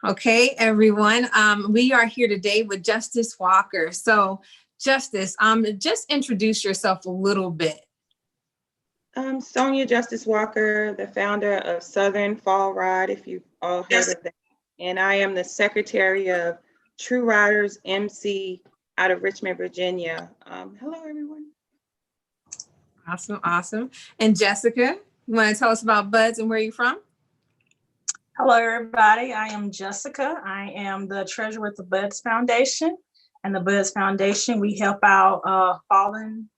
Okay, everyone. We are here today with Justice Walker. So, Justice, just introduce yourself a little bit. I'm Sonia Justice Walker, the founder of Southern Fall Ride, if you've all heard of that. And I am the secretary of True Riders MC out of Richmond, Virginia. Hello, everyone. Awesome, awesome. And Jessica, you want to tell us about Buds and where you're from? Hello, everybody. I am Jessica. I am the treasurer with the Buds Foundation. And the Buds Foundation, we help out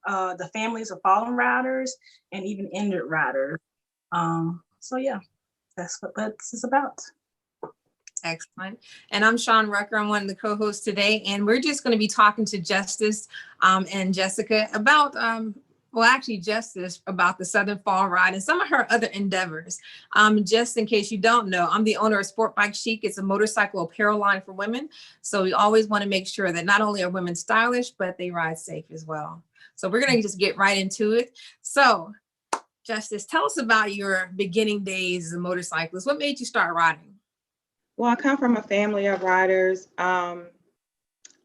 the families of fallen riders and even injured riders. So yeah, that's what Buds is about. Excellent. And I'm Sean Rucker. I'm one of the co-hosts today, and we're just going to be talking to Justice and Jessica about Justice about the Southern Fall Ride and some of her other endeavors. Just in case you don't know, I'm the owner of SportBike Chic. It's a motorcycle apparel line for women. So we always want to make sure that not only are women stylish, but they ride safe as well. So we're going to just get right into it. So, Justice, tell us about your beginning days as a motorcyclist. What made you start riding? Well, I come from a family of riders,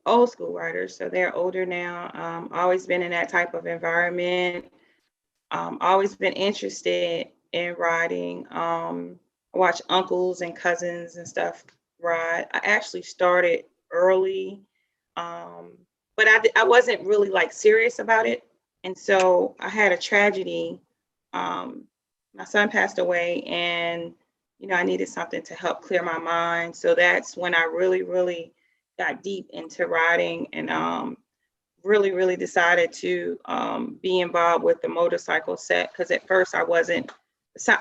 old school riders, so they're older now. Always been in that type of environment. Always been interested in riding. Watch uncles and cousins and stuff ride. I actually started early, but I wasn't really like serious about it. And so I had a tragedy. My son passed away, and I needed something to help clear my mind. So that's when I really got deep into riding and really decided to be involved with the motorcycle set. Because at first I wasn't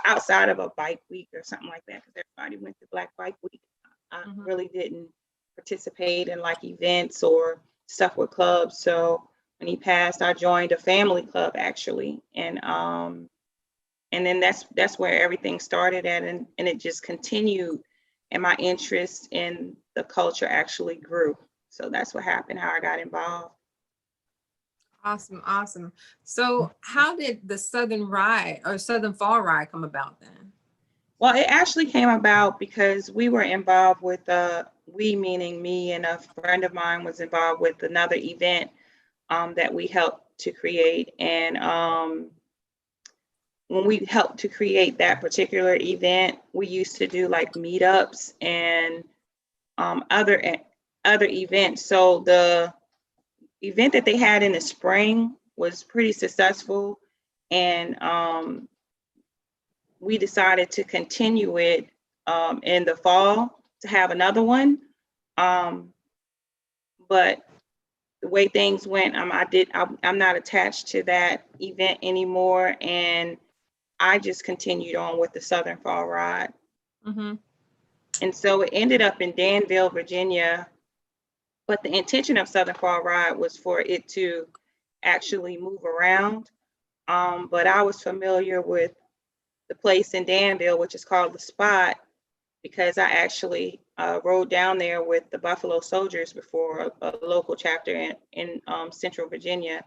outside of a bike week or something like that, because everybody went to Black Bike Week. I really didn't participate in like events or stuff with clubs. So when he passed, I joined a family club actually. And then that's where everything started at, and it just continued, and my interest in the culture actually grew. So that's what happened, how I got involved. Awesome. So how did the Southern Fall Ride come about then? Well, it actually came about because we were involved with, we meaning me and a friend of mine was involved with another event that we helped to create. And when we helped to create that particular event, we used to do like meetups and other events. So the event that they had in the spring was pretty successful, and we decided to continue it in the fall to have another one. But the way things went, I'm not attached to that event anymore, and I just continued on with the Southern Fall Ride. Mm-hmm. And so it ended up in Danville, Virginia. But the intention of Southern Fall Ride was for it to actually move around. But I was familiar with the place in Danville, which is called The Spot, because I actually rode down there with the Buffalo Soldiers before, a local chapter in Central Virginia.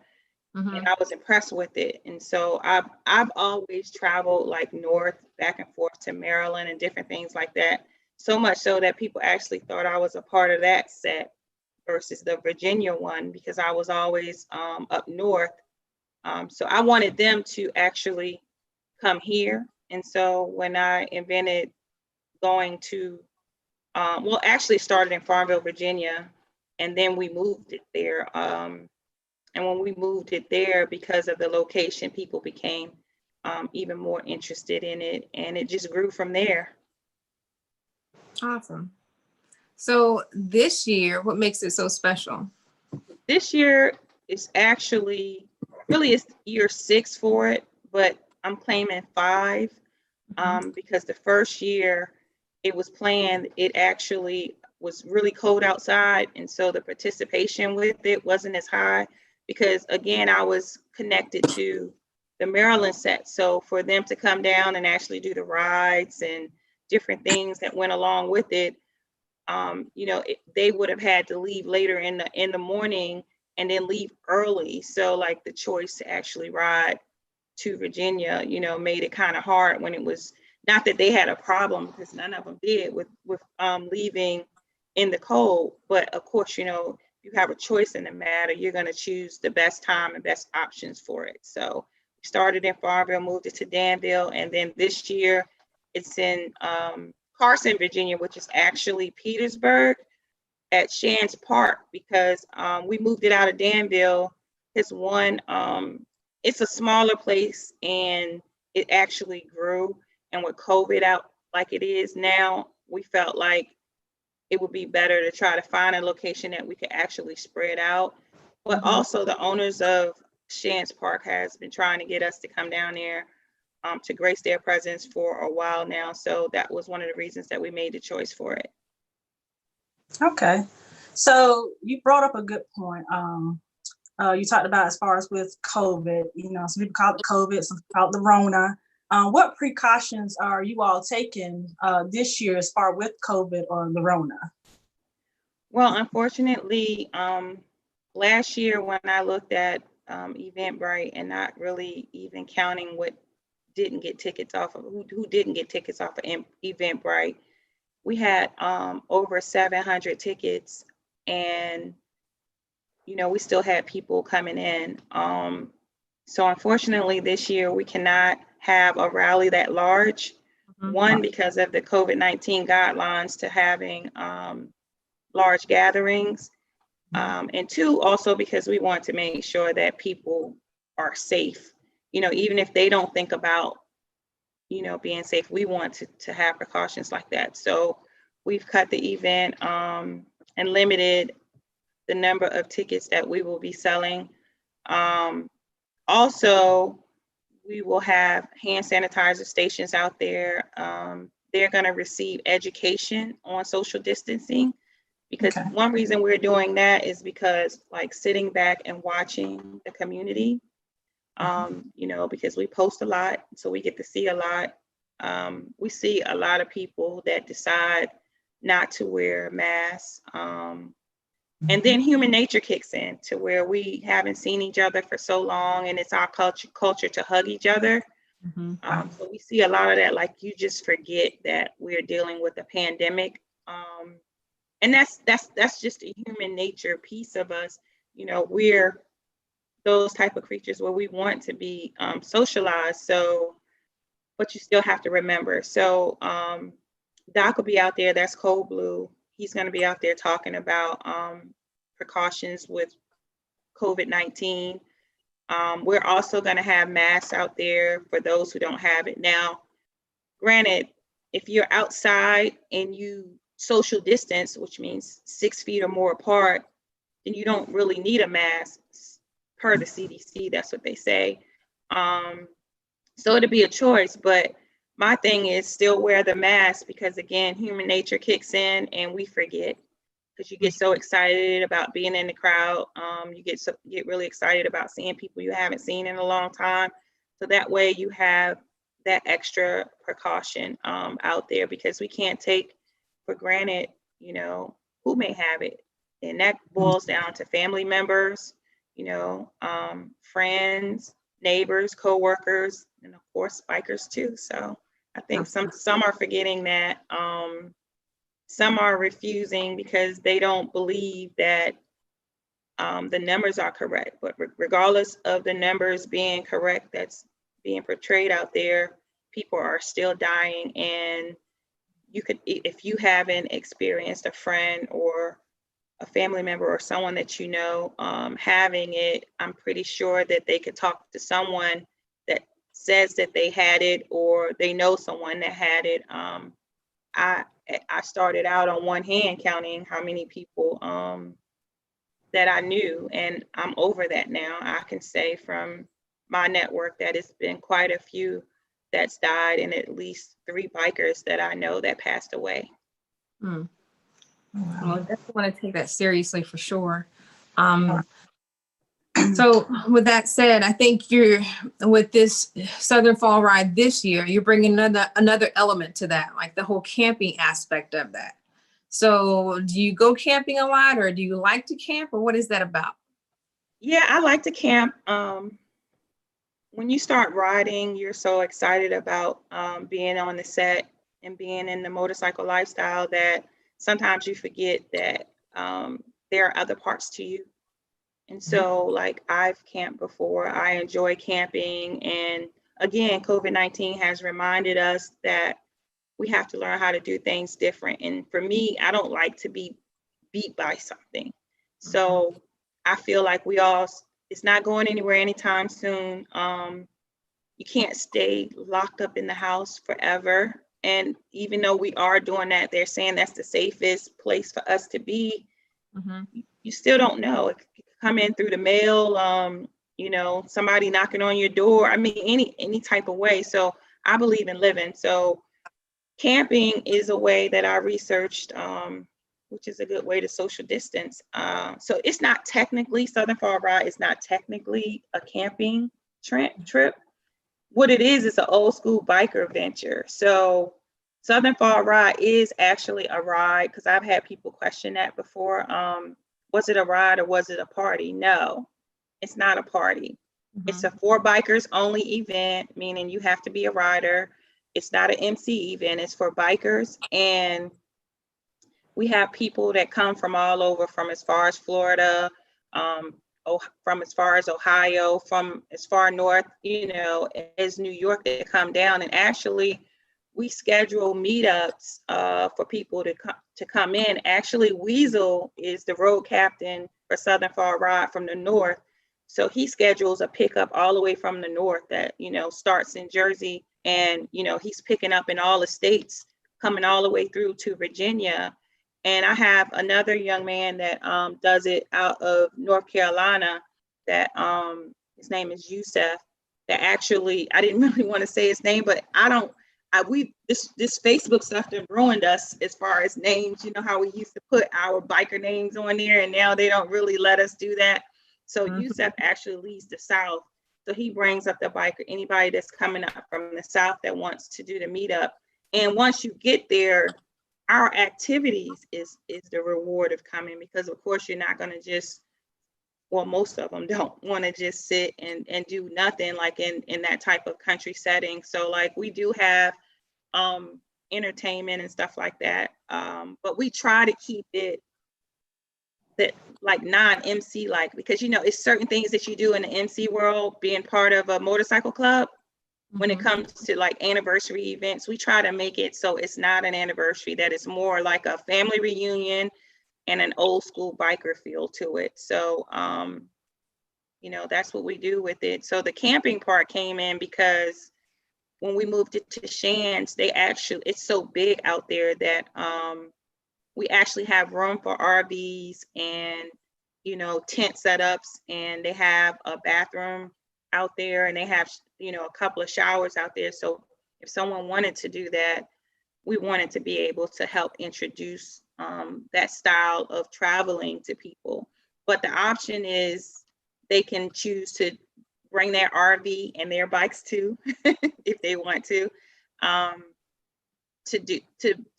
Mm-hmm. And I was impressed with it. And so I've always traveled like north, back and forth to Maryland and different things like that. So much so that people actually thought I was a part of that set versus the Virginia one, because I was always up north. So I wanted them to actually come here. And so when I invented going to, actually started in Farmville, Virginia, and then we moved it there. And when we moved it there, because of the location, people became even more interested in it, and it just grew from there. Awesome. So this year, what makes it so special? This year is actually, really it's year 6 for it, but I'm claiming 5 because the first year it was planned, it actually was really cold outside, and so the participation with it wasn't as high. Because again, I was connected to the Maryland set. So for them to come down and actually do the rides and different things that went along with it, they would have had to leave later in the morning and then leave early. So like the choice to actually ride to Virginia, made it kind of hard when it was not that they had a problem, because none of them did with leaving in the cold, but of course, you know, you have a choice in the matter. You're going to choose the best time and best options for it. So we started in Farmville, moved it to Danville, and then this year it's in Carson, Virginia, which is actually Petersburg at Shands Park, because we moved it out of Danville. It's it's a smaller place, and it actually grew. And with COVID out like it is now, we felt like it would be better to try to find a location that we could actually spread out. But also the owners of Shands Park has been trying to get us to come down there to grace their presence for a while now. So that was one of the reasons that we made the choice for it. Okay. So you brought up a good point. You talked about as far as with COVID, you know, some people call it COVID, some people call it the Rona. What precautions are you all taking this year as far with COVID or the Rona? Well, unfortunately, last year when I looked at Eventbrite and not really even counting what didn't get tickets off of who didn't get tickets off of Eventbrite, we had over 700 tickets, and you know, we still had people coming in. So unfortunately this year we cannot have a rally that large. One, because of the COVID-19 guidelines to having large gatherings. And two, also because we want to make sure that people are safe. You know, even if they don't think about, you know, being safe, we want to have precautions like that. So we've cut the event and limited the number of tickets that we will be selling. Also, we will have hand sanitizer stations out there. They're going to receive education on social distancing, because one reason we're doing that is because, like, sitting back and watching the community, you know, because we post a lot, so we get to see a lot. We see a lot of people that decide not to wear masks. And then human nature kicks in to where we haven't seen each other for so long, and it's our culture to hug each other. So we see a lot of that, like, you just forget that we're dealing with a pandemic. And that's just a human nature piece of us. You know, we're those type of creatures where we want to be socialized. So, but you still have to remember. So Doc will be out there, that's Cold Blue. He's going to be out there talking about precautions with COVID-19. We're also going to have masks out there for those who don't have it. Now, granted, if you're outside and you social distance, which means 6 feet or more apart, then you don't really need a mask per the CDC. That's what they say. So it'll be a choice, but my thing is still wear the mask, because again, human nature kicks in and we forget, because you get so excited about being in the crowd. You get really excited about seeing people you haven't seen in a long time. So that way you have that extra precaution out there, because we can't take for granted, you know, who may have it. And that boils down to family members, you know, friends, neighbors, coworkers, and of course bikers too. So I think some are forgetting that. Some are refusing because they don't believe that the numbers are correct. But regardless of the numbers being correct, that's being portrayed out there, people are still dying. And you could, if you haven't experienced a friend or a family member or someone that you know having it, I'm pretty sure that they could talk to someone that says that they had it, or they know someone that had it. I started out on one hand counting how many people that I knew, and I'm over that now. I can say from my network that it's been quite a few that's died, and at least 3 bikers that I know that passed away. Well, I definitely want to take that seriously for sure. So with that said, I think you're, with this Southern Fall Ride this year, you're bringing another element to that, like the whole camping aspect of that. So do you go camping a lot, or do you like to camp, or what is that about? Yeah, I like to camp. when you start riding, you're so excited about being on the set and being in the motorcycle lifestyle that sometimes you forget that there are other parts to you. And so, like, I've camped before. I enjoy camping. And again, COVID-19 has reminded us that we have to learn how to do things different. And for me, I don't like to be beat by something. So I feel like it's not going anywhere anytime soon. You can't stay locked up in the house forever. And even though we are doing that, they're saying that's the safest place for us to be. You still don't know. It could come in through the mail, somebody knocking on your door. I mean, any type of way. So I believe in living. So camping is a way that I researched, which is a good way to social distance. So it's not technically, Southern Fall Ride is not technically a camping trip. What it is an old school biker venture. So Southern Fall Ride is actually a ride, because I've had people question that before. Was it a ride or was it a party? No, it's not a party. It's a for bikers only event, meaning you have to be a rider. It's not an MC event, it's for bikers. And we have people that come from all over, from as far as Florida, from as far as Ohio, from as far north, as New York, that come down. And actually, we schedule meetups for people to come in. Actually, Weasel is the road captain for Southern Fall Ride from the north. So he schedules a pickup all the way from the north that, starts in Jersey. And, he's picking up in all the states, coming all the way through to Virginia. And I have another young man that does it out of North Carolina, that his name is Yusef, that actually, I didn't really want to say his name, but this Facebook stuff that ruined us as far as names. You know how we used to put our biker names on there, and now they don't really let us do that. So Yusef actually leads the South. So he brings up the biker, anybody that's coming up from the South that wants to do the meetup. And once you get there, our activities is the reward of coming, because of course you're not going to just, well, most of them don't want to just sit and do nothing, like in that type of country setting. So like we do have entertainment and stuff like that, but we try to keep it that like non-MC like, because it's certain things that you do in the MC world, being part of a motorcycle club. When it comes to like anniversary events, we try to make it so it's not an anniversary, that it's more like a family reunion and an old school biker feel to it. So, that's what we do with it. So the camping part came in because when we moved it to Shands, it's so big out there that we actually have room for RVs and, tent setups, and they have a bathroom out there, and they have, a couple of showers out there. So if someone wanted to do that, we wanted to be able to help introduce that style of traveling to people. But the option is they can choose to bring their RV and their bikes too, if they want to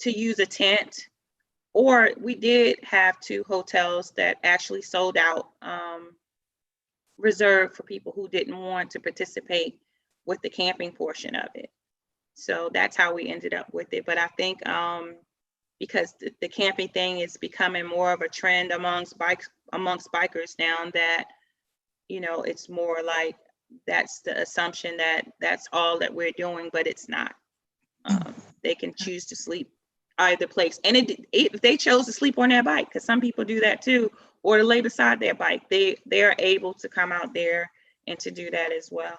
use a tent. Or we did have 2 hotels that actually sold out, reserved for people who didn't want to participate with the camping portion of it. So that's how we ended up with it. But I think because the camping thing is becoming more of a trend amongst bikers now, that it's more like that's the assumption that that's all that we're doing, but it's not. They can choose to sleep either place, and if they chose to sleep on their bike, because some people do that too, or to lay beside their bike, they're able to come out there and to do that as well.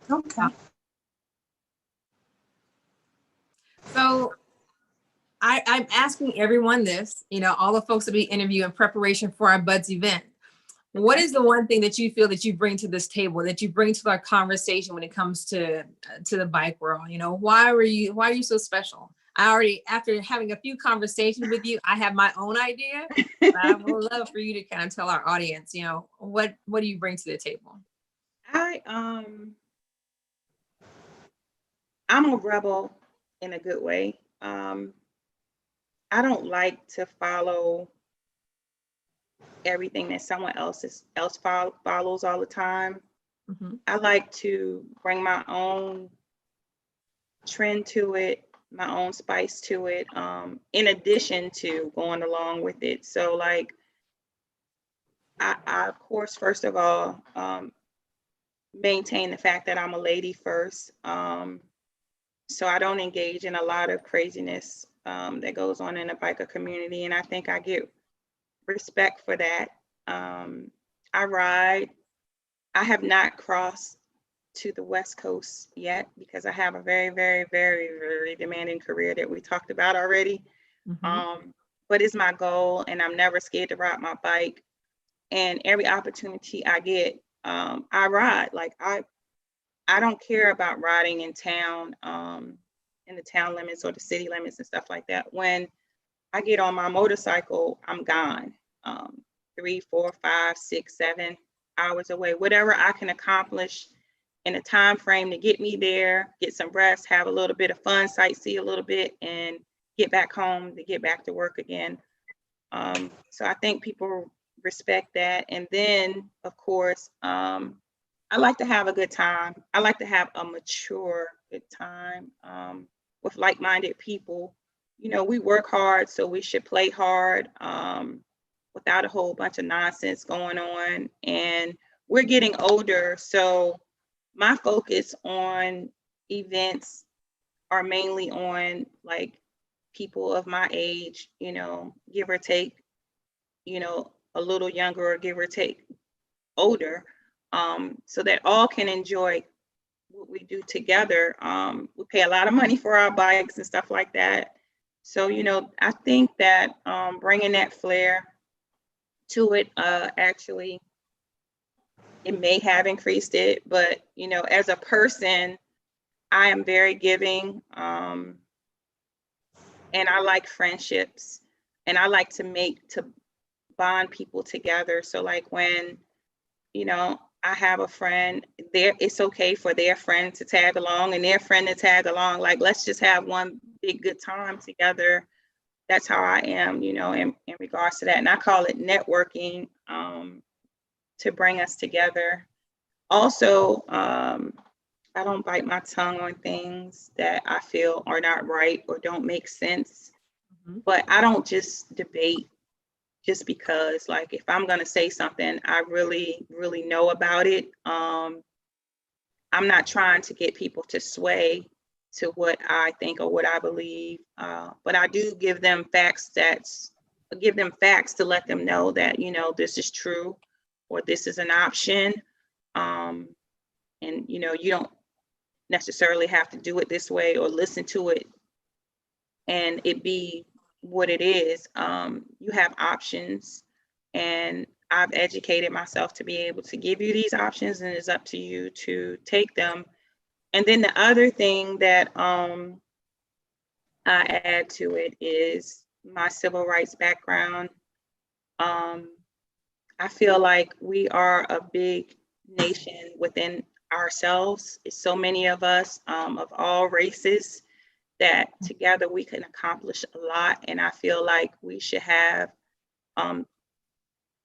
Okay. So I'm asking everyone this, all the folks that we interview in preparation for our Buds event. What is the one thing that you feel that you bring to this table, that you bring to our conversation when it comes to the bike world? Why are you so special? After having a few conversations with you, I have my own idea, but I would love for you to kind of tell our audience, what do you bring to the table? I'm a rebel in a good way. I don't like to follow everything that someone else follows all the time. I like to bring my own trend to it, my own spice to it, in addition to going along with it. So like, I of course, first of all, maintain the fact that I'm a lady first. So I don't engage in a lot of craziness that goes on in the biker community. And I think I get respect for that. I ride. I have not crossed to the West Coast yet because I have a very, very, very, very demanding career that we talked about already. But it's my goal, and I'm never scared to ride my bike. And every opportunity I get, I ride. Like I don't care about riding in town, in the town limits or the city limits and stuff like that. When I get on my motorcycle, I'm gone. 3, 4, 5, 6, 7 hours away, whatever I can accomplish in a time frame to get me there, get some rest, have a little bit of fun, sightsee a little bit, and get back home to get back to work again. So I think people respect that. And then, of course, I like to have a good time. I like to have a mature good time with like-minded people. You know, we work hard, so we should play hard without a whole bunch of nonsense going on. And we're getting older, so my focus on events are mainly on like people of my age, you know, give or take, you know, a little younger or give or take older, so that all can enjoy what we do together. We pay a lot of money for our bikes and stuff like that. So, you know, I think that bringing that flair to it, actually, it may have increased it, but, you know, as a person, I am very giving, and I like friendships, and I like to bond people together. So like when, you know, I have a friend there, it's okay for their friend to tag along and their friend to tag along. Like, let's just have one big good time together. That's how I am, you know, in regards to that. And I call it networking, to bring us together. Also, I don't bite my tongue on things that I feel are not right or don't make sense. But I don't just debate just because, like, if I'm going to say something, I really, really know about it. I'm not trying to get people to sway to what I think or what I believe, but I do give them facts to let them know that, you know, this is true or this is an option. And, you know, you don't necessarily have to do it this way or listen to it and it be what it is. You have options, and I've educated myself to be able to give you these options, and it's up to you to take them. And then the other thing that I add to it is my civil rights background. I feel like we are a big nation within ourselves. It's so many of us, of all races, that together we can accomplish a lot. And I feel like we should have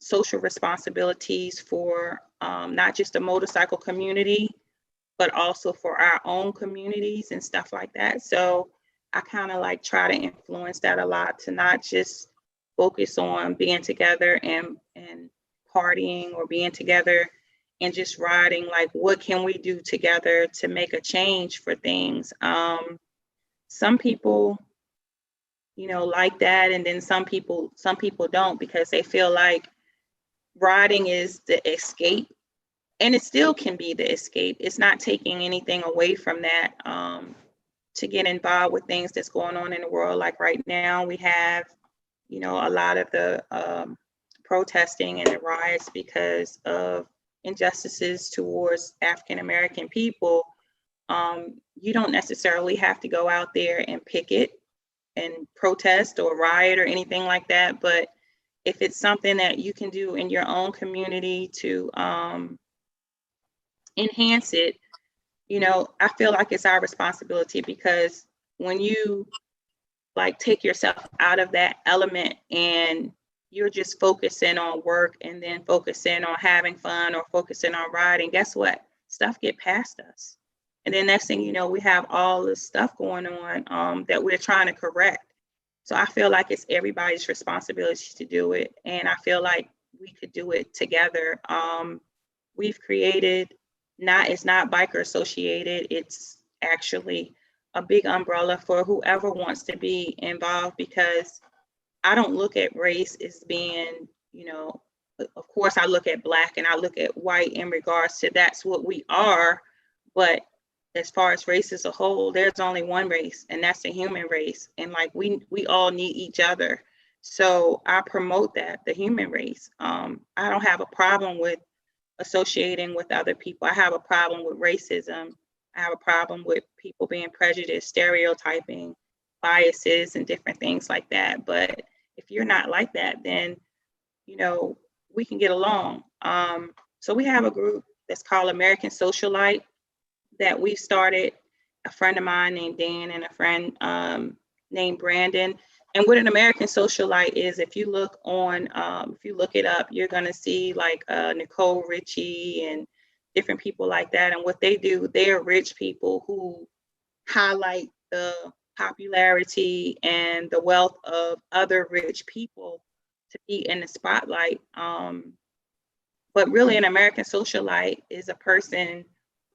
social responsibilities for not just the motorcycle community, but also for our own communities and stuff like that. So I kind of like try to influence that a lot, to not just focus on being together and partying or being together and just riding. Like, what can we do together to make a change for things? Some people, you know, like that, and then some people don't, because they feel like riding is the escape, and it still can be the escape. It's not taking anything away from that, to get involved with things that's going on in the world. Like right now, we have, you know, a lot of the protesting and the riots because of injustices towards African American people. You don't necessarily have to go out there and picket and protest or riot or anything like that. But if it's something that you can do in your own community to enhance it, you know, I feel like it's our responsibility, because when you like take yourself out of that element and you're just focusing on work and then focusing on having fun or focusing on riding, guess what? stuff get past us. And then next thing you know, we have all this stuff going on that we're trying to correct. So I feel like it's everybody's responsibility to do it. And I feel like we could do it together. We've created, it's not biker associated, it's actually a big umbrella for whoever wants to be involved, because I don't look at race as being, of course I look at Black and I look at white in regards to that's what we are. But as far as race as a whole, there's only one race, and that's the human race. And like we all need each other. So I promote that, the human race. I don't have a problem with associating with other people. I have a problem with racism. I have a problem with people being prejudiced, stereotyping, biases, and different things like that. But if you're not like that, then, we can get along. So we have a group that's called American Socialite that we started, a friend of mine named Dan and a friend named Brandon. And what an American Socialite is, if you look it up, you're going to see like Nicole Richie and different people like that. And what they do, they're rich people who highlight the popularity and the wealth of other rich people to be in the spotlight. But really an American Socialite is a person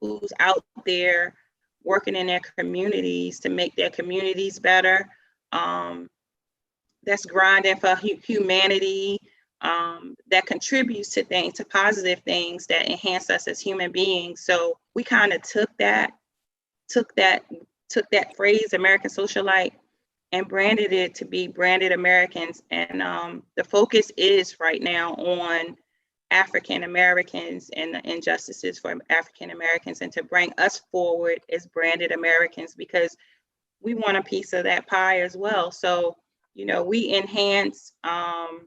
who's out there working in their communities to make their communities better. That's grinding for humanity, that contributes to things, to positive things that enhance us as human beings. So we kind of took that phrase, American Socialite, and branded it to be Branded Americans. And the focus is right now on African Americans and the injustices for African Americans, and to bring us forward as Branded Americans, because we want a piece of that pie as well. So, we enhance the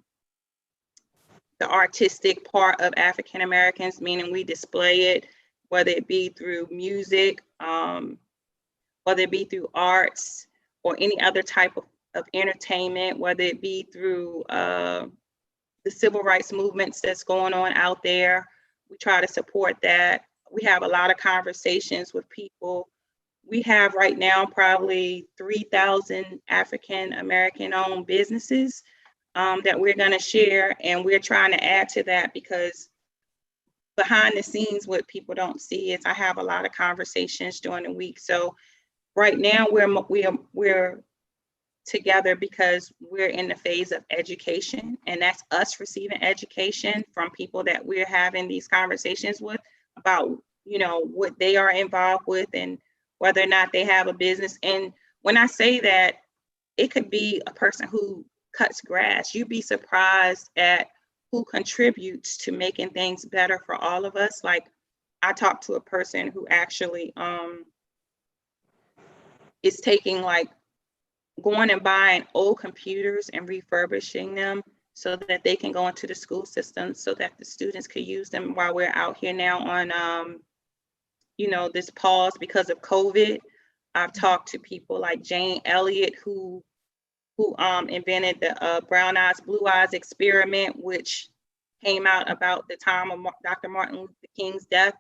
artistic part of African Americans, meaning we display it, whether it be through music, whether it be through arts or any other type of entertainment, whether it be through the civil rights movements that's going on out there. We try to support that. We have a lot of conversations with people. We have right now probably 3,000 African American owned businesses that we're going to share, and we're trying to add to that, because behind the scenes, what people don't see is I have a lot of conversations during the week. So right now we're together because we're in the phase of education, and that's us receiving education from people that we're having these conversations with about, what they are involved with and whether or not they have a business. And when I say that, it could be a person who cuts grass. You'd be surprised at who contributes to making things better for all of us. Like, I talked to a person who actually is taking going and buying old computers and refurbishing them so that they can go into the school system, so that the students could use them while we're out here now on, this pause because of COVID. I've talked to people like Jane Elliott, who invented the brown eyes, blue eyes experiment, which came out about the time of Dr. Martin Luther King's death,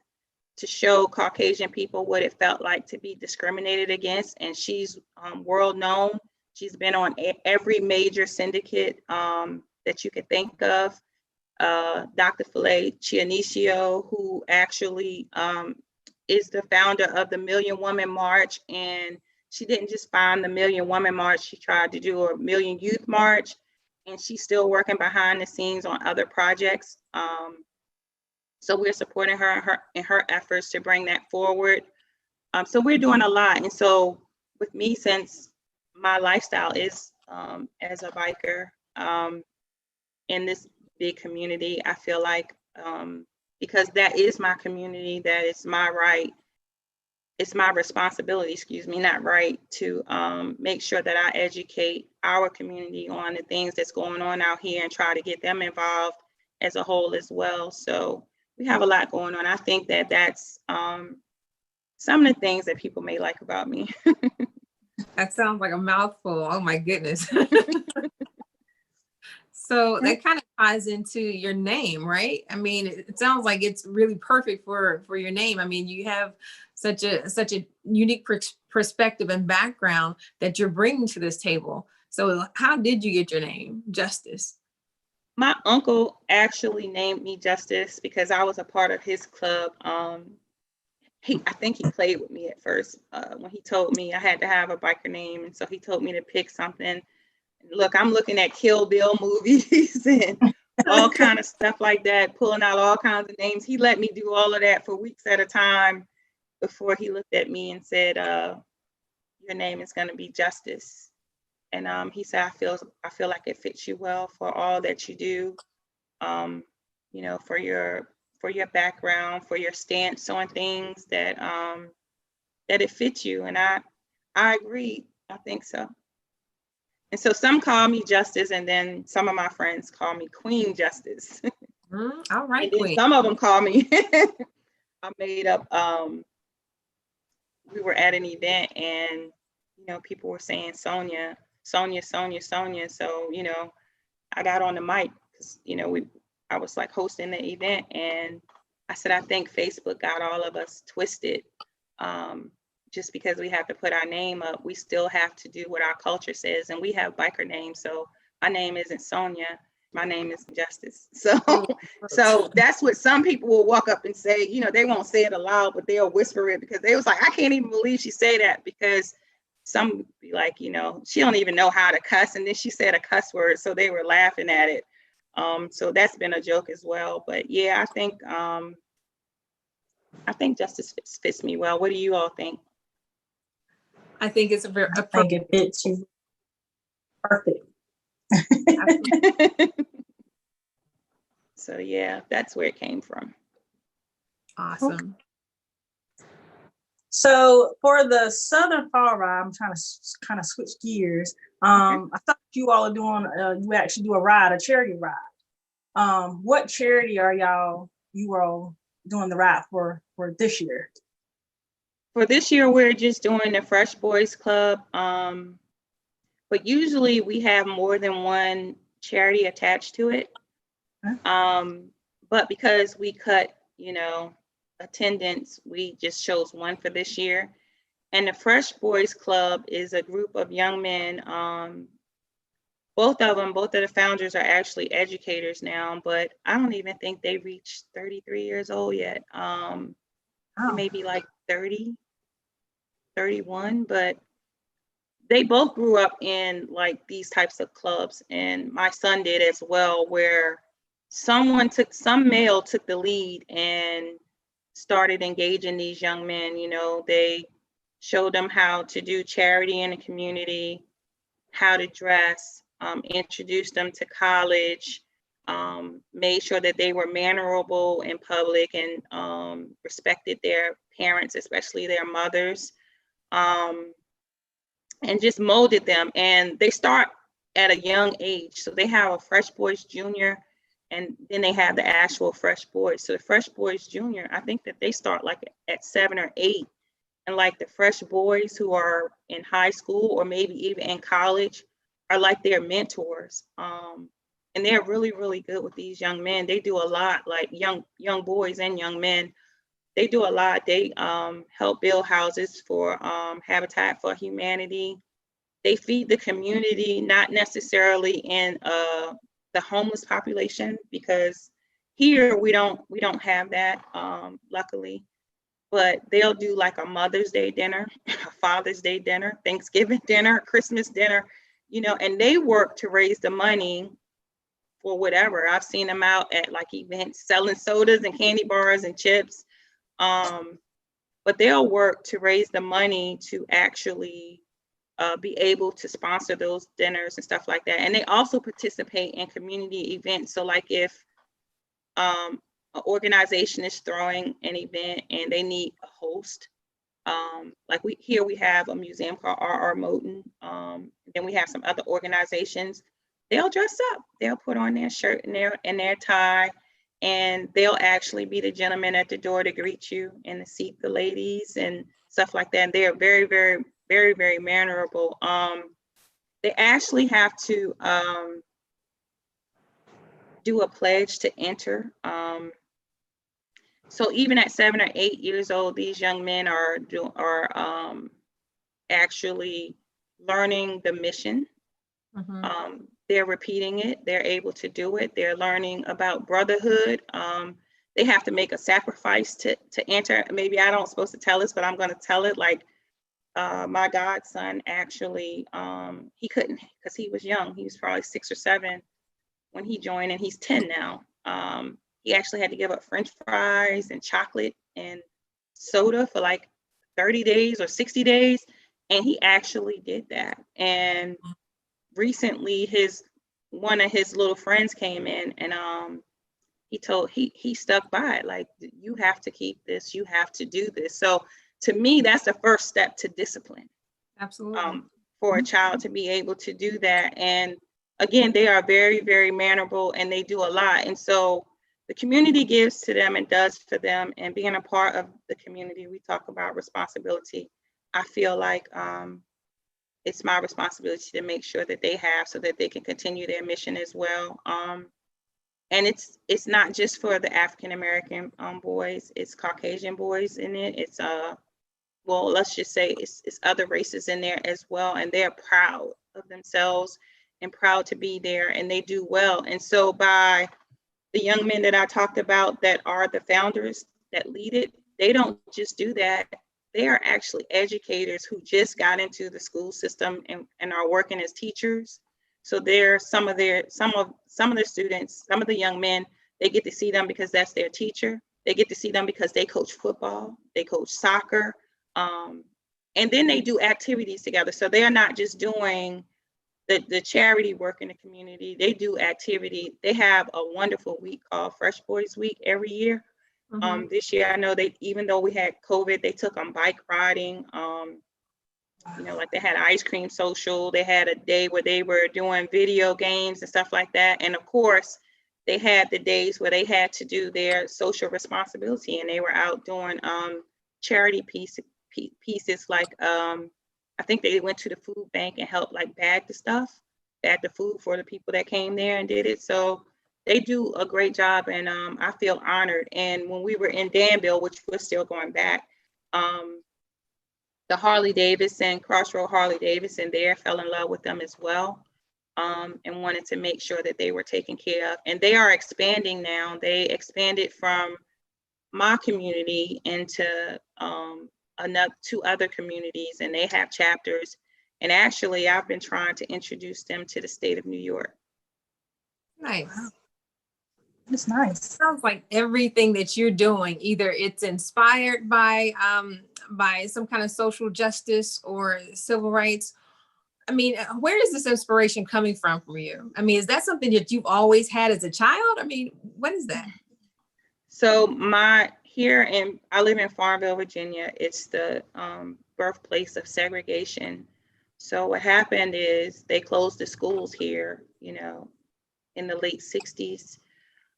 to show Caucasian people what it felt like to be discriminated against. And she's world known. She's been on every major syndicate that you could think of. Dr. Filet Chianicio, who actually is the founder of the Million Woman March. And she didn't just find the Million Woman March, she tried to do a Million Youth March, and she's still working behind the scenes on other projects. So we're supporting her in her efforts to bring that forward. So we're doing a lot. And so with me, since my lifestyle is as a biker in this big community, I feel like because that is my community, that is my right, it's my responsibility, not right, to make sure that I educate our community on the things that's going on out here and try to get them involved as a whole as well. So we have a lot going on. I think that that's some of the things that people may like about me. That sounds like a mouthful. Oh my goodness. So that kind of ties into your name, right? I mean, it sounds like it's really perfect for your name. I mean, you have such a unique perspective and background that you're bringing to this table. So how did you get your name, Justice? My uncle actually named me Justice because I was a part of his club. I think he played with me at first when he told me I had to have a biker name, and so he told me to pick something. Look, I'm looking at Kill Bill movies and all kind of stuff like that, pulling out all kinds of names. He let me do all of that for weeks at a time before he looked at me and said, your name is going to be Justice. And he said, I feel like it fits you well for all that you do, you know, for your background, for your stance on things, that it fits you. And I agree. I think so. And so some call me Justice, and then some of my friends call me Queen Justice. All right, and then Queen. some of them call me, I made up, we were at an event and, you know, people were saying Sonia, Sonia, Sonia, Sonia. So, you know, I got on the mic because, you know, I was like hosting the event, and I said, I think Facebook got all of us twisted. Just because we have to put our name up, we still have to do what our culture says. And we have biker names. So my name isn't Sonia, my name is Justice. So that's what some people will walk up and say, you know, they won't say it aloud, but they'll whisper it because they was like, I can't even believe she said that, because some be like, you know, she don't even know how to cuss. And then she said a cuss word. So they were laughing at it. So that's been a joke as well. But yeah, I think Justice fits me well. What do you all think? I think it's I think it fits you perfect. So yeah, that's where it came from. Awesome. Okay. So for the Southern Fall Ride, I'm trying to kind of switch gears. I thought you all are doing, you actually do a charity ride. What charity are you all doing the ride for this year? For this year, we're just doing the Fresh Boys Club. But usually we have more than one charity attached to it. But because we cut, you know, attendance, we just chose one for this year. And the Fresh Boys Club is a group of young men. Both of the founders are actually educators now, but I don't even think they reached 33 years old yet. Maybe like 30, 31, but they both grew up in like these types of clubs. And my son did as well, where some male took the lead and started engaging these young men. You know, they showed them how to do charity in the community, how to dress, introduced them to college, made sure that they were mannerable in public, and respected their parents, especially their mothers, and just molded them. And they start at a young age. So they have a Fresh Boys Junior, and then they have the actual Fresh Boys. So the Fresh Boys Junior, I think that they start like at 7 or 8. And like the Fresh Boys who are in high school or maybe even in college are like their mentors. And they're really, really good with these young men. They do a lot, like young boys and young men. They do a lot. They help build houses for Habitat for Humanity. They feed the community, not necessarily in the homeless population, because here we don't have that, luckily. But they'll do like a Mother's Day dinner, a Father's Day dinner, Thanksgiving dinner, Christmas dinner, you know, and they work to raise the money for whatever. I've seen them out at like events selling sodas and candy bars and chips. But they'll work to raise the money to actually be able to sponsor those dinners and stuff like that. And they also participate in community events. So like if an organization is throwing an event and they need a host, like we have a museum called R.R. Moten. Then we have some other organizations. They'll dress up. They'll put on their shirt and their tie, and they'll actually be the gentleman at the door to greet you and to seat the ladies and stuff like that. And they are very, very, very, very mannerable. They actually have to do a pledge to enter. So even at 7 or 8 years old, these young men are actually learning the mission. They're repeating it. They're able to do it. They're learning about brotherhood. They have to make a sacrifice to enter. Maybe I don't supposed to tell this, but I'm going to tell it. Like my godson actually, he couldn't because he was young. He was probably 6 or 7 when he joined, and he's 10 now. He actually had to give up French fries and chocolate and soda for like 30 days or 60 days. And he actually did that. And recently one of his little friends came in, and he stuck by it. Like, you have to keep this, you have to do this. So to me, that's the first step to discipline. Absolutely. For a child to be able to do that. And again, they are very, very mannerable, and they do a lot. And so the community gives to them and does for them, and being a part of the community, we talk about responsibility. I feel like it's my responsibility to make sure that they have, so that they can continue their mission as well. And it's not just for the African American boys, it's Caucasian boys in it. It's well, let's just say it's other races in there as well, and they're proud of themselves and proud to be there, and they do well. And so by the young men that I talked about that are the founders that lead it, they don't just do that. They are actually educators who just got into the school system and are working as teachers. So they're some of the students, some of the young men, they get to see them because that's their teacher. They get to see them because they coach football, they coach soccer, and then they do activities together. So they are not just doing the charity work in the community. They do activity. They have a wonderful week called Fresh Boys Week every year. This year, I know even though we had COVID, they took them bike riding. Like they had ice cream social. They had a day where they were doing video games and stuff like that. And of course, they had the days where they had to do their social responsibility, and they were out doing charity pieces like I think they went to the food bank and helped like bag the food for the people that came there and did it. So they do a great job, and I feel honored. And when we were in Danville, which we're still going back, the Harley Davidson, Crossroad Harley Davidson there fell in love with them as well, and wanted to make sure that they were taken care of. And they are expanding now. They expanded from my community into 2 other communities, and they have chapters. And actually, I've been trying to introduce them to the state of New York. Nice. It's nice. Sounds like everything that you're doing, either it's inspired by some kind of social justice or civil rights. I mean, where is this inspiration coming from you? I mean, is that something that you've always had as a child? I mean, what is that? So I live in Farmville, Virginia. It's the birthplace of segregation. So what happened is they closed the schools here, in the late 60s,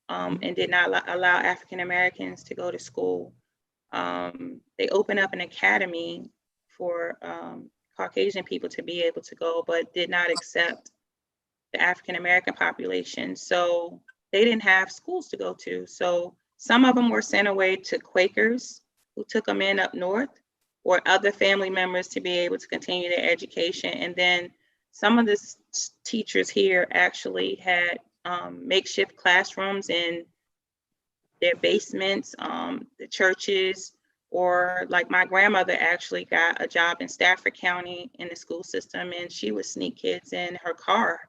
and did not allow African Americans to go to school. They opened up an academy for Caucasian people to be able to go, but did not accept the African American population. So they didn't have schools to go to. So some of them were sent away to Quakers who took them in up north, or other family members to be able to continue their education. And then some of the teachers here actually had makeshift classrooms in their basements, the churches, or like my grandmother actually got a job in Stafford County in the school system, and she would sneak kids in her car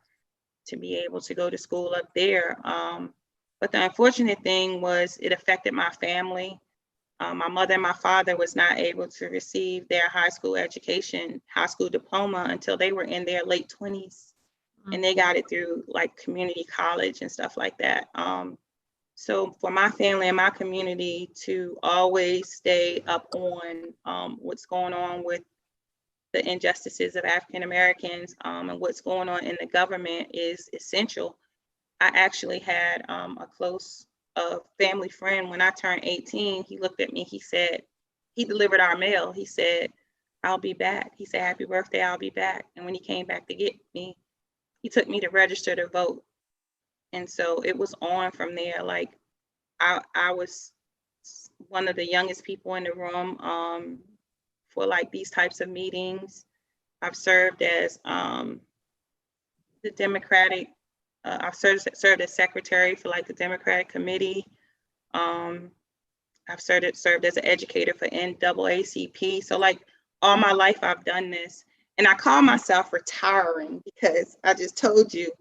to be able to go to school up there. But the unfortunate thing was it affected my family. My mother and my father was not able to receive their high school diploma until they were in their late 20s. And they got it through like community college and stuff like that. So for my family and my community to always stay up on what's going on with the injustices of African Americans and what's going on in the government is essential. I actually had a close family friend. When I turned 18, he looked at me, he said, he delivered our mail. He said, "I'll be back." He said, "Happy birthday, I'll be back." And when he came back to get me, he took me to register to vote. And so it was on from there. Like I was one of the youngest people in the room for like these types of meetings. I've served as the Democratic, I've served as secretary for like the Democratic Committee. I've served as an educator for NAACP. So like all my life I've done this. And I call myself retiring because I just told you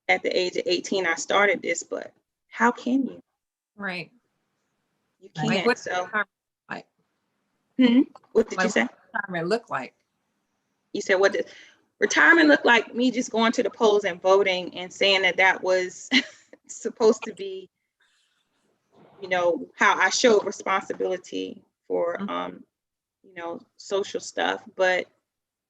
at the age of 18 I started this, but how can you? Right. You Like, can't. what So like? What did Like, you say? what does retirement look like? You said what did retirement look like? Me just going to the polls and voting and saying that was supposed to be, you know, how I show responsibility for you know, social stuff, but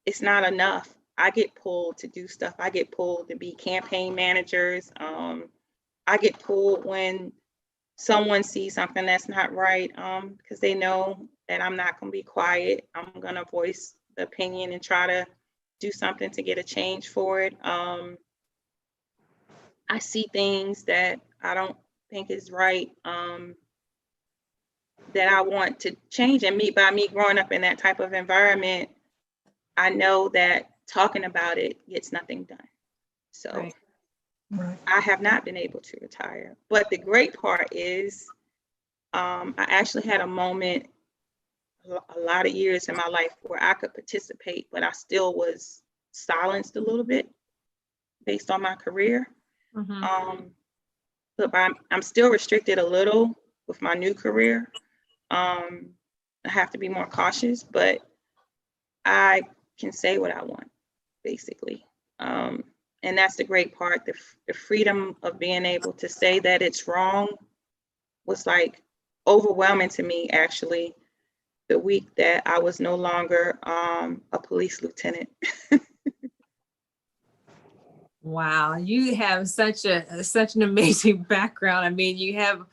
it's not enough. I get pulled to do stuff. I get pulled to be campaign managers. I get pulled when someone sees something that's not right, because they know that I'm not going to be quiet. I'm going to voice the opinion and try to do something to get a change for it. I see things that I don't think is right, that I want to change. And by me growing up in that type of environment, I know that talking about it gets nothing done. So Right. I have not been able to retire. But the great part is I actually had a moment a lot of years in my life where I could participate, but I still was silenced a little bit based on my career. But I'm still restricted a little with my new career. I have to be more cautious, but I can say what I want, basically. And that's the great part. The freedom of being able to say that it's wrong was like overwhelming to me, actually, the week that I was no longer a police lieutenant. Wow, you have such an amazing background. I mean, you have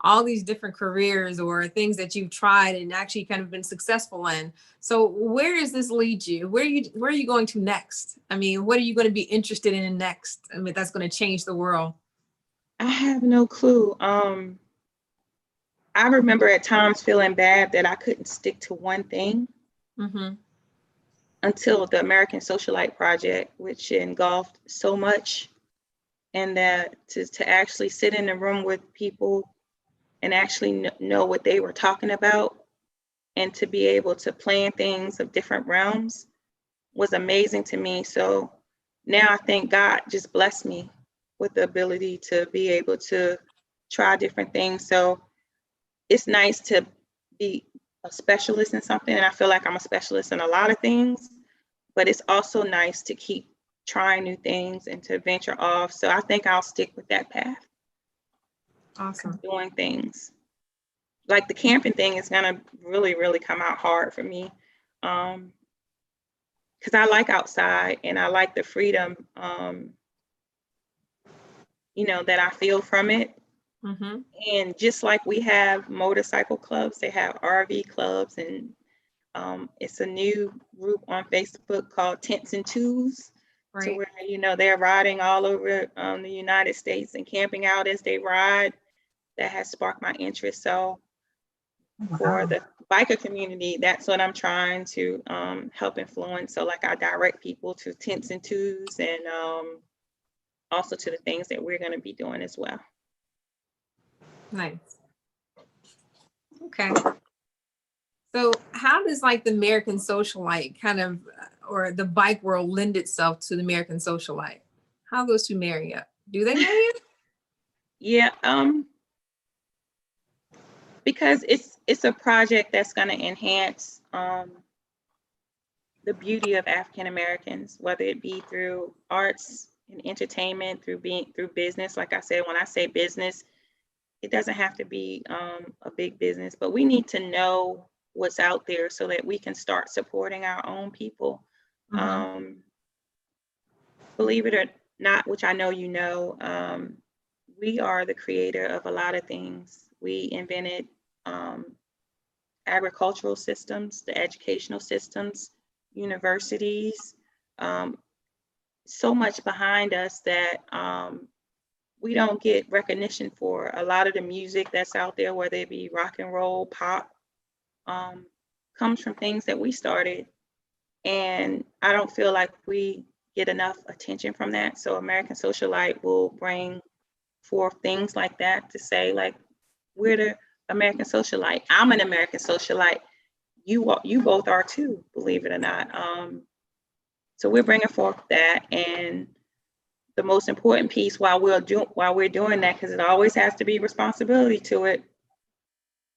all these different careers or things that you've tried and actually kind of been successful in. So where does this lead you? Where are you going to next? I mean, what are you going to be interested in next? I mean, that's going to change the world. I have no clue. I remember at times feeling bad that I couldn't stick to one thing until the American Socialite Project, which engulfed so much, and that to actually sit in the room with people and actually know what they were talking about and to be able to plan things of different realms was amazing to me. So now I think God just blessed me with the ability to be able to try different things. So it's nice to be a specialist in something, and I feel like I'm a specialist in a lot of things, but it's also nice to keep trying new things and to venture off. So I think I'll stick with that path. Awesome. Doing things. Like the camping thing is gonna really, really come out hard for me. Because I like outside and I like the freedom, you know, that I feel from it. And just like we have motorcycle clubs, they have RV clubs, and it's a new group on Facebook called Tents and Twos, to where, you know, they're riding all over the United States and camping out as they ride. That has sparked my interest. So for the biker community, that's what I'm trying to help influence. So like I direct people to Tents and Twos, and also to the things that we're going to be doing as well. Nice. Okay. So how does like the American Socialite kind of, or the bike world lend itself to the American Socialite? How those two marry up? Do they marry up? Yeah, because it's a project that's going to enhance the beauty of African Americans, whether it be through arts and entertainment, through business. Like I said, when I say business, it doesn't have to be a big business, but we need to know what's out there so that we can start supporting our own people. Believe it or not, which I know you know, we are the creator of a lot of things. We invented agricultural systems, the educational systems, universities, so much behind us that we don't get recognition for. A lot of the music that's out there, whether it be rock and roll, pop, comes from things that we started. And I don't feel like we get enough attention from that. So American Socialite will bring forth things like that to say, like, we're the American Socialite. I'm an American Socialite. You both are too, believe it or not. So we're bringing forth that, and the most important piece while we're doing that, because it always has to be responsibility to it,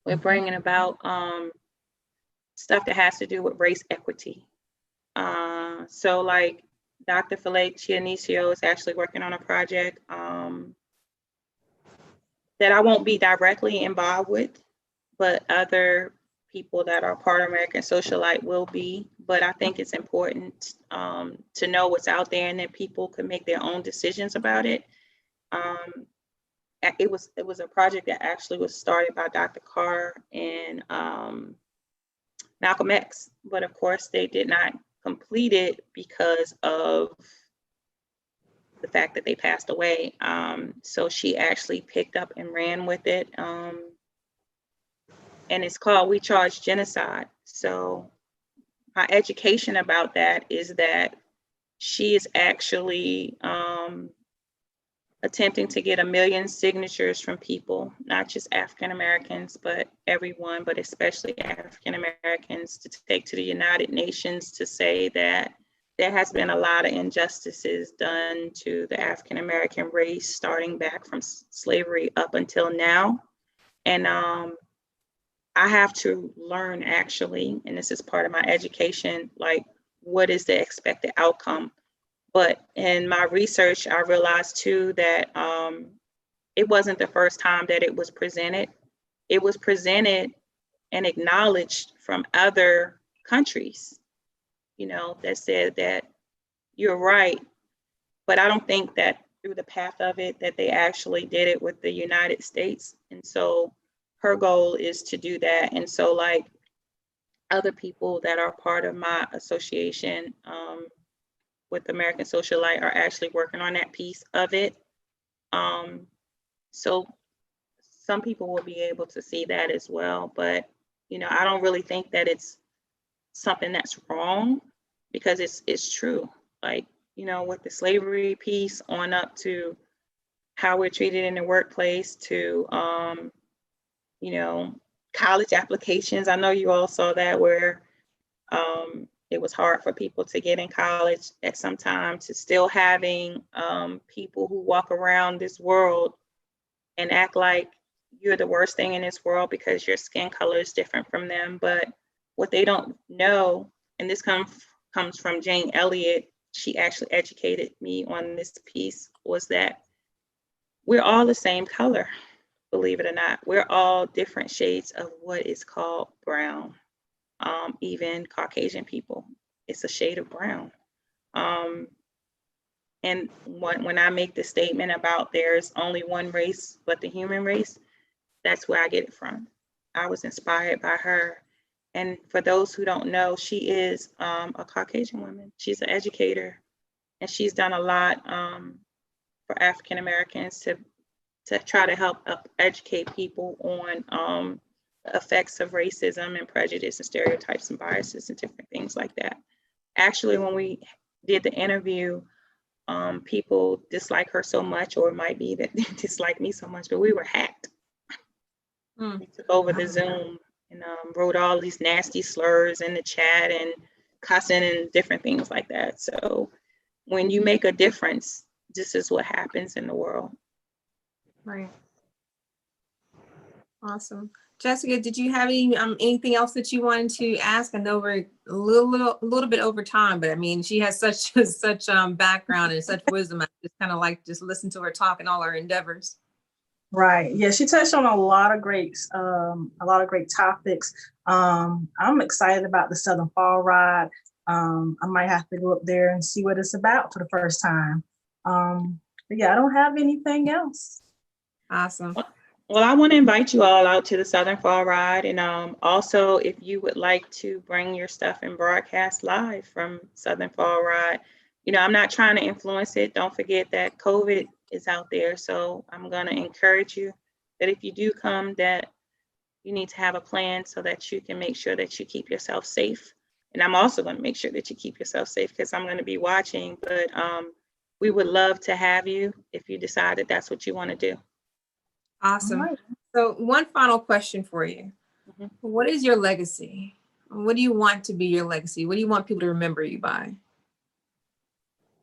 we're bringing about stuff that has to do with race equity. So like Dr. Fillet Chianicio is actually working on a project that I won't be directly involved with, but other people that are part of American Socialite will be. But I think it's important to know what's out there, and then people can make their own decisions about it. It was a project that actually was started by Dr. Carr and Malcolm X, but of course they did not complete it because of the fact that they passed away. So she actually picked up and ran with it. And it's called We Charge Genocide. So my education about that is that she is actually attempting to get 1 million signatures from people, not just African Americans, but everyone, but especially African Americans, to take to the United Nations to say that there has been a lot of injustices done to the African American race, starting back from slavery up until now. And I have to learn, actually, and this is part of my education, like, what is the expected outcome? But in my research, I realized too that it wasn't the first time that it was presented. It was presented and acknowledged from other countries, you know, that said that you're right. But I don't think that through the path of it that they actually did it with the United States. And so her goal is to do that. And so, like, other people that are part of my association with American Socialite are actually working on that piece of it. So some people will be able to see that as well. But, you know, I don't really think that it's something that's wrong, because it's true. Like, you know, with the slavery piece on up to how we're treated in the workplace, to you know, college applications. I know you all saw that, where it was hard for people to get in college at some time, to still having people who walk around this world and act like you're the worst thing in this world because your skin color is different from them. But what they don't know, and this comes from Jane Elliott, she actually educated me on this piece, was that we're all the same color. Believe it or not, we're all different shades of what is called brown. Even Caucasian people, it's a shade of brown. And when I make the statement about there's only one race but the human race, that's where I get it from. I was inspired by her. And for those who don't know, she is a Caucasian woman. She's an educator, and she's done a lot for African Americans to try to help educate people on the effects of racism and prejudice and stereotypes and biases and different things like that. Actually, when we did the interview, people dislike her so much, or it might be that they dislike me so much, but we were hacked. We took over the Zoom and wrote all these nasty slurs in the chat and cussing and different things like that. So when you make a difference, this is what happens in the world. Right. Awesome. Jessica, did you have anything else that you wanted to ask? I know we're a little bit over time, but I mean, she has such background and such wisdom. I just kind of like just listen to her talk and all her endeavors. Right. Yeah, she touched on a lot of great topics. I'm excited about the Southern Fall Ride. I might have to go up there and see what it's about for the first time. But yeah, I don't have anything else. Awesome. Well, I want to invite you all out to the Southern Fall Ride. And also, if you would like to bring your stuff and broadcast live from Southern Fall Ride, you know, I'm not trying to influence it. Don't forget that COVID is out there. So I'm going to encourage you that if you do come, that you need to have a plan so that you can make sure that you keep yourself safe. And I'm also going to make sure that you keep yourself safe because I'm going to be watching. But we would love to have you if you decide that that's what you want to do. Awesome. Alright. So one final question for you. Mhm. What is your legacy? What do you want to be your legacy? What do you want people to remember you by?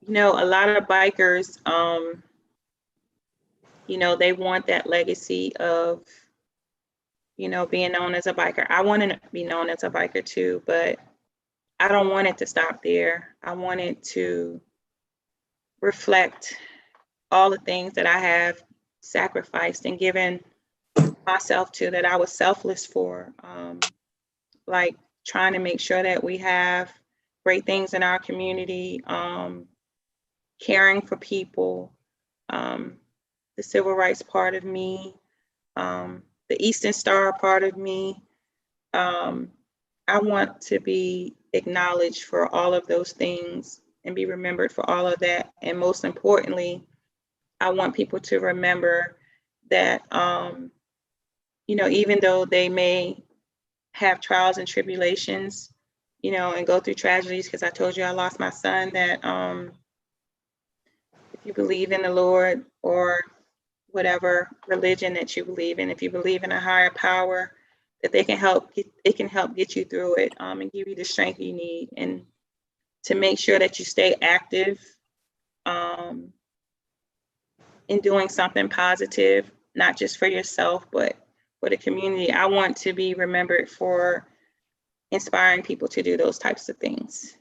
You know, a lot of bikers, you know, they want that legacy of, you know, being known as a biker. I want to be known as a biker too, but I don't want it to stop there. I want it to reflect all the things that I have sacrificed and given myself to, that I was selfless for, like trying to make sure that we have great things in our community, caring for people, the civil rights part of me, the Eastern Star part of me. I want to be acknowledged for all of those things and be remembered for all of that. And most importantly, I want people to remember that, you know, even though they may have trials and tribulations, you know, and go through tragedies, because I told you I lost my son, that if you believe in the Lord or whatever religion that you believe in, if you believe in a higher power, that they can help, it can help get you through it, and give you the strength you need, and to make sure that you stay active in doing something positive, not just for yourself, but for the community. I want to be remembered for inspiring people to do those types of things.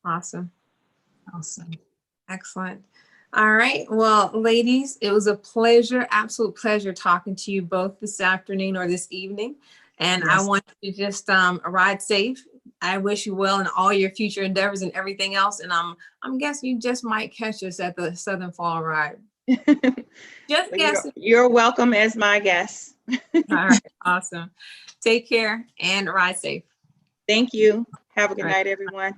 Awesome. Awesome. Excellent. All right. Well, ladies, it was a pleasure, absolute pleasure talking to you both this afternoon or this evening. And I Yes. want you to just ride safe. I wish you well in all your future endeavors and everything else. And I'm guessing you just might catch us at the Southern Fall Ride. Just guessing. You're welcome as my guest. All right. Awesome. Take care and ride safe. Thank you. Have a good All right. night, everyone.